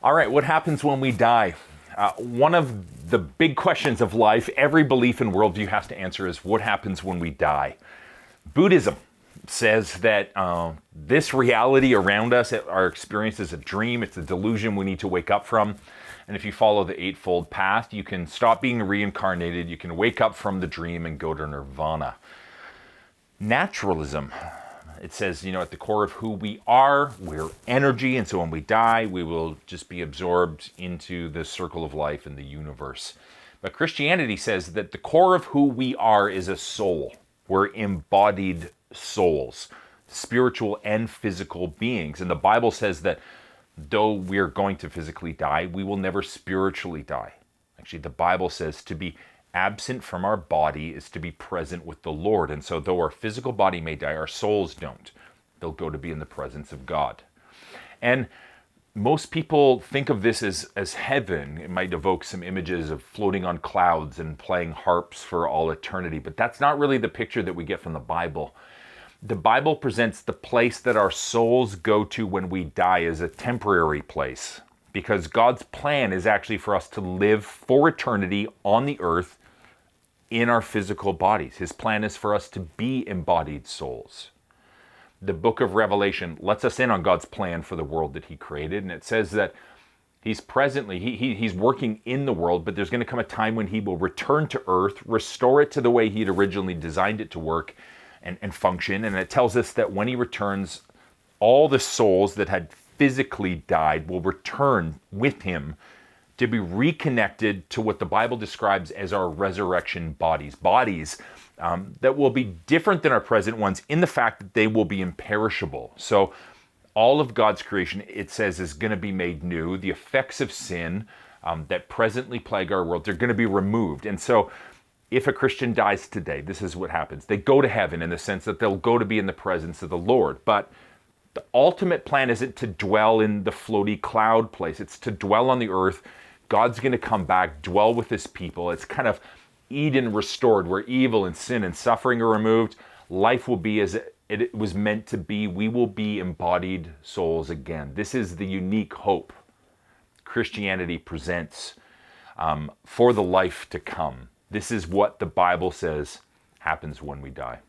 All right, what happens when we die? One of the big questions of life, every belief and worldview has to answer is what happens when we die? Buddhism says that this reality around us, our experience is a dream, it's a delusion we need to wake up from. And if you follow the Eightfold Path, you can stop being reincarnated, you can wake up from the dream and go to nirvana. Naturalism, it says, at the core of who we are, we're energy, and so when we die, we will just be absorbed into the circle of life in the universe. But Christianity says that the core of who we are is a soul. We're embodied souls, spiritual and physical beings. And the Bible says that though we're going to physically die, we will never spiritually die. Actually, the Bible says to be absent from our body is to be present with the Lord. And so though our physical body may die, our souls don't. They'll go to be in the presence of God. And most people think of this as heaven. It might evoke some images of floating on clouds and playing harps for all eternity, but that's not really the picture that we get from the Bible. The Bible presents the place that our souls go to when we die as a temporary place, because God's plan is actually for us to live for eternity on the earth in our physical bodies. His plan is for us to be embodied souls. The book of Revelation lets us in on God's plan for the world that he created, and it says that he's working in the world, but there's going to come a time when he will return to earth, restore it to the way he had originally designed it to work and function. And it tells us that when he returns, all the souls that had physically died will return with him to be reconnected to what the Bible describes as our resurrection bodies. Bodies that will be different than our present ones in the fact that they will be imperishable. So all of God's creation, it says, is going to be made new. The effects of sin that presently plague our world, they're going to be removed. And so if a Christian dies today, this is what happens. They go to heaven in the sense that they'll go to be in the presence of the Lord. But the ultimate plan isn't to dwell in the floaty cloud place. It's to dwell on the earth. God's going to come back, dwell with his people. It's kind of Eden restored, where evil and sin and suffering are removed. Life will be as it was meant to be. We will be embodied souls again. This is the unique hope Christianity presents for the life to come. This is what the Bible says happens when we die.